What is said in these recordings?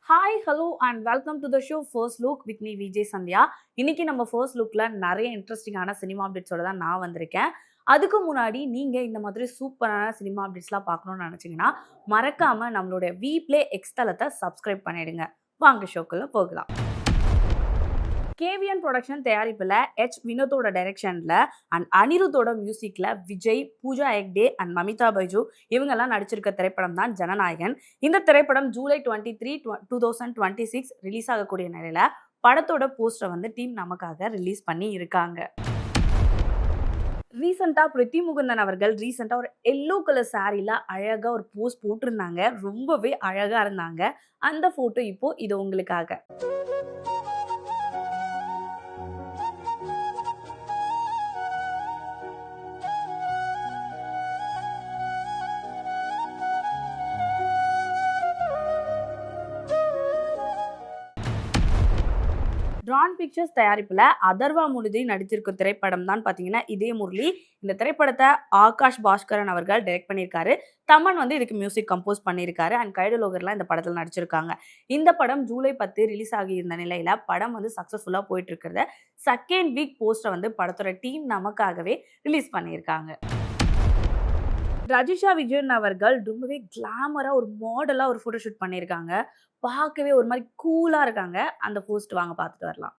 Hi hello and welcome to the show first look with me Vijay Sandhya. இன்னைக்கு நம்ம first லுக்ல நிறைய இன்ட்ரெஸ்டிங்கான சினிமா அப்டேட்ஸோட தான் நான் வந்திருக்கேன். அதுக்கு முன்னாடி நீங்க இந்த மாதிரி சூப்பரான சினிமா அப்டேட்ஸ்லாம் பார்க்கணும்னு நினைச்சீங்கன்னா மறக்காம நம்மளோட வி ப்ளே எக்ஸ் தளத்தை சப்ஸ்கிரைப் பண்ணிடுங்க. வாங்க ஷோக்குள்ள போகலாம். கேவிஎன் புரொடக்ஷன் தயாரிப்புல வினோத்தோட டைரக்ஷன்ல அண்ட் அனிருத்தோட மியூசிக்ல விஜய், பூஜா ஹெக்டே அண்ட் மமிதா பைஜு இவங்கெல்லாம் நடிச்சிருக்க திரைப்படம் தான் ஜனநாயகன். இந்த திரைப்படம் ஜூலை 23, 2026 ரிலீஸ் ஆகக்கூடிய நிலையில படத்தோட போஸ்டர் வந்து டீம் நமக்காக ரிலீஸ் பண்ணி இருக்காங்க. ரீசெண்டா பிரித்தி முகுந்தன் அவர்கள் ஒரு எல்லோ கலர் சாரில அழகா ஒரு போஸ்ட் போட்டிருந்தாங்க. ரொம்பவே அழகா இருந்தாங்க. அந்த போட்டோ இப்போ இது உங்களுக்காக. ட்ரான் பிக்சர்ஸ் தயாரிப்புல அதர்வா முழுதி நடித்திருக்கும் திரைப்படம் தான் பாத்தீங்கன்னா இதே முரளி. இந்த திரைப்படத்தை ஆகாஷ் பாஸ்கரன் அவர்கள் டைரக்ட் பண்ணியிருக்காரு. தமன் வந்து இதுக்கு மியூசிக் கம்போஸ் பண்ணியிருக்காரு அண்ட் கைடலோகர்லாம் இந்த படத்தில் நடிச்சிருக்காங்க. இந்த படம் ஜூலை 10 ரிலீஸ் ஆகியிருந்த நிலையில படம் வந்து சக்சஸ்ஃபுல்லா போயிட்டு இருக்கிறத செகண்ட் வீக் போஸ்டர் வந்து படத்தோட டீம் நமக்காகவே ரிலீஸ் பண்ணியிருக்காங்க. ரஜிஷா விஜயன் அவர்கள் ரொம்பவே கிளாமரா ஒரு மாடலா ஒரு போட்டோ ஷூட் பண்ணியிருக்காங்க. பார்க்கவே ஒரு மாதிரி கூலா இருக்காங்க. அந்த போஸ்ட் வாங்க பார்த்துட்டு வரலாம்.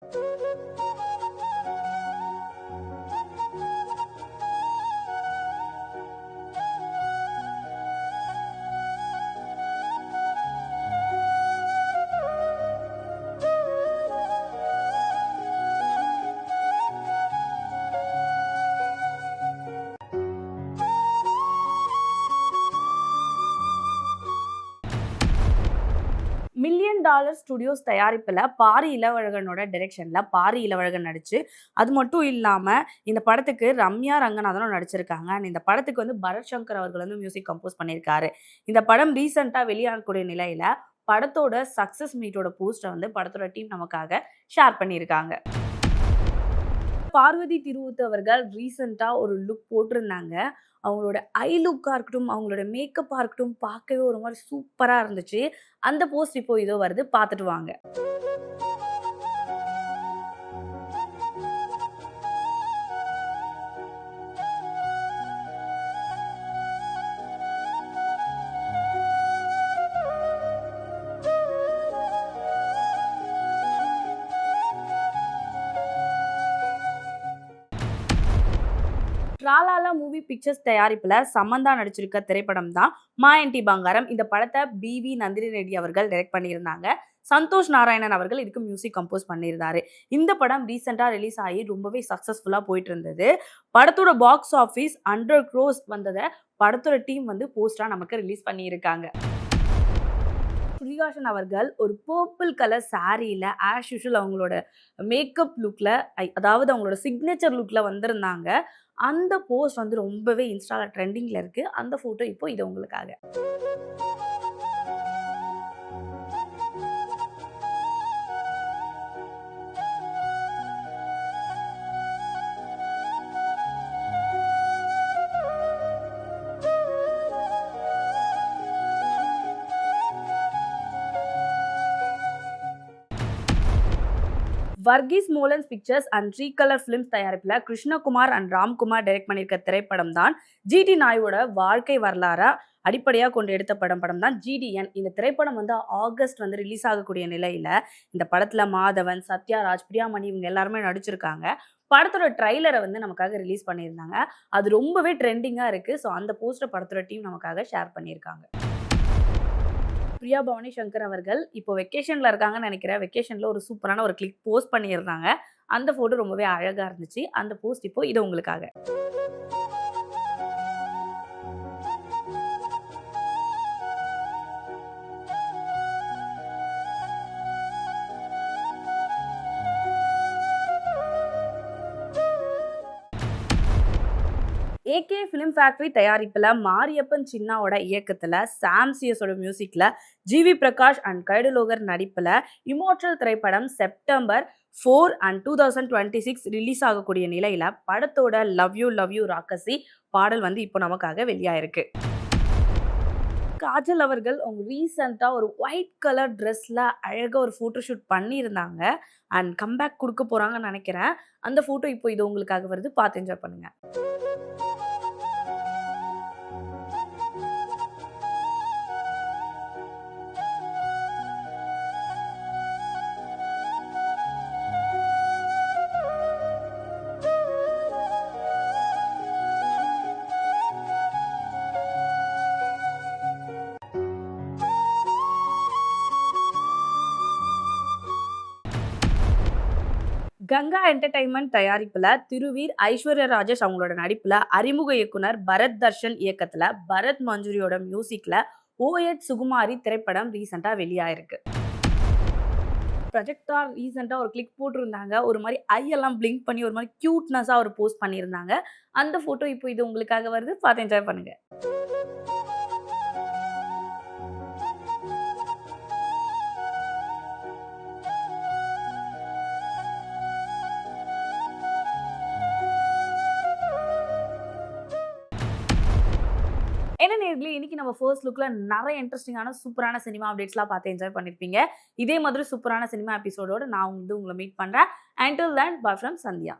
மில்லியன் டாலர் ஸ்டுடியோஸ் தயாரிப்புல பாரி இளவழகனோட டைரக்ஷன்ல பாரி இளவழகன் நடிச்சு, அது மட்டும் இல்லாம இந்த படத்துக்கு ரம்யா ரங்கநாதனும் நடிச்சிருக்காங்க. அண்ட் இந்த படத்துக்கு வந்து பரத் சங்கர் அவர்கள் வந்து மியூசிக் கம்போஸ் பண்ணியிருக்காரு. இந்த படம் ரீசெண்டா வெளியாகக்கூடிய நிலையில படத்தோட சக்சஸ் மீட்டோட போஸ்டர் வந்து படத்தோட டீம் நமக்காக ஷேர் பண்ணியிருக்காங்க. பார்வதி திருவுத்து அவர்கள் ரீசெண்டா ஒரு லுக் போட்டிருந்தாங்க. அவங்களோட ஐ லுக்கா இருக்கட்டும், அவங்களோட மேக்கப்பா இருக்கட்டும் பார்க்கவே ஒரு மாரி சூப்பரா இருந்துச்சு. அந்த போஸ்ட் இப்போ இதோ வருது, பார்த்துட்டு வாங்க. ட்ராலாலா மூவி பிக்சர்ஸ் தயாரிப்புல சமந்தா நடிச்சிருக்க திரைப்படம் தான் மாயன்டி பங்காரம். இந்த படத்தை பி.வி. நந்தினி ரெட்டி அவர்கள் டைரக்ட் பண்ணியிருந்தாங்க. சந்தோஷ் நாராயணன் அவர்கள் இதுக்கு மியூசிக் கம்போஸ் பண்ணியிருந்தாரு. இந்த படம் ரீசெண்டா ரிலீஸ் ஆகி ரொம்பவே சக்சஸ்ஃபுல்லா போயிட்டு இருந்தது. படத்தோட பாக்ஸ் ஆஃபீஸ் 100 crores வந்ததை படத்தோட டீம் வந்து போஸ்டரா நமக்கு ரிலீஸ் பண்ணியிருக்காங்க. ஸ்ருதிஹாசன் அவர்கள் ஒரு பர்பிள் கலர் சாரியில ஆஸ் யூஷுவல் அவங்களோட மேக்கப் லுக்ல அதாவது அவங்களோட சிக்னேச்சர் லுக்ல வந்திருந்தாங்க. அந்த போஸ்ட் வந்து ரொம்பவே இன்ஸ்டால ட்ரெண்டிங்ல இருக்கு. அந்த போட்டோ இப்போ இது உங்களுக்காக. Varghese Moolans pictures and three colour films தயாரிப்புல கிருஷ்ணகுமார் அண்ட் ராம்குமார் டைரக்ட் பண்ணியிருக்க திரைப்படம் தான் ஜிடி நாயோட வாழ்க்கை வரலாறா அடிப்படையாக கொண்டு எடுத்த படம் தான் ஜிடிஎன். இந்த திரைப்படம் வந்து ஆகஸ்ட் வந்து ரிலீஸ் ஆகக்கூடிய நிலையில இந்த படத்துல மாதவன், சத்யாராஜ், பிரியாமணி இவங்க எல்லாருமே நடிச்சிருக்காங்க. படத்தோட ட்ரைலரை வந்து நமக்காக ரிலீஸ் பண்ணியிருந்தாங்க. அது ரொம்பவே ட்ரெண்டிங்கா இருக்கு. ஸோ அந்த போஸ்டர் படத்தோட டீம் நமக்காக ஷேர் பண்ணியிருக்காங்க. பிரியா பவானி சங்கர் அவர்கள் இப்போ வெக்கேஷன்ல இருக்காங்கன்னு நினைக்கிறேன். வெக்கேஷன்ல ஒரு சூப்பரான ஒரு கிளிக் போஸ்ட் பண்ணியிருந்தாங்க. அந்த போட்டோ ரொம்பவே அழகா இருந்துச்சு. அந்த போஸ்ட் இப்போ இது உங்களுக்காக. ஏகே ஃபிலிம் ஃபேக்டரி தயாரிப்புல மாரியப்பன் சின்னாவோட இயக்கத்துல சாம்சியஸோட மியூசிக்ல ஜிவி பிரகாஷ் அண்ட் கைடலோகர் நடிப்புல இமோர்டல் திரைப்படம் செப்டம்பர் 4 அண்ட் 2026 ரிலீஸ் ஆகக்கூடிய நிலையில படத்தோட லவ் யூ ராக்கசி பாடல் வந்து இப்போ நமக்காக வெளியாயிருக்கு. காஜல் அவர்கள் அவங்க ரீசென்ட்டா ஒரு ஒயிட் கலர் ட்ரெஸ்ல அழகா ஒரு ஃபோட்டோ ஷூட் பண்ணியிருந்தாங்க. அண்ட் கம்பேக் குடுக்க போறாங்கன்னு நெனைக்கிறேன். அந்த ஃபோட்டோ இப்போ இது உங்களுக்காக வருது. பார்த்து என்ஜாய் பண்ணுங்க. கங்கா என்டர்டெயின்மென்ட் தயாரிப்புல திருவீர், ஐஸ்வர்யா ராஜேஷ் அவங்களோட நடிப்புல, அறிமுக இயக்குனர் பரத் தர்ஷன் இயக்கத்துல, பரத் மஞ்சுரியோட மியூசிக்ல ஓஎச் சுகுமாரி திரைப்படம் ரீசென்ட்டா வெளியாயிருக்கு. ப்ரொஜெக்டார் ரீசென்ட்டா ஒரு கிளிக் போட்டிருந்தாங்க. ஒரு மாரி ஐயெல்லாம் பிளிங்க் பண்ணி ஒரு மாரி கியூட்னஸா ஒரு போஸ்ட் பண்ணியிருந்தாங்க. அந்த ஃபோட்டோ இப்போ இது உங்களுக்காக வருது. பார்த்து என்ஜாய் பண்ணுங்க. என்ன நேயர்களே, இன்னைக்கு நம்ம ஃபர்ஸ்ட் லுக்ல நெறைய இன்ட்ரஸ்டிங்கான சூப்பரான சினிமா அப்டேட்ஸ்லாம் பார்த்து என்ஜாய் பண்ணியிருப்பீங்க. இதே மாதிரி சூப்பரான சினிமா எபிசோடோட நான் வந்து உங்கள மீட் பண்றேன். Until then by from Sandhya.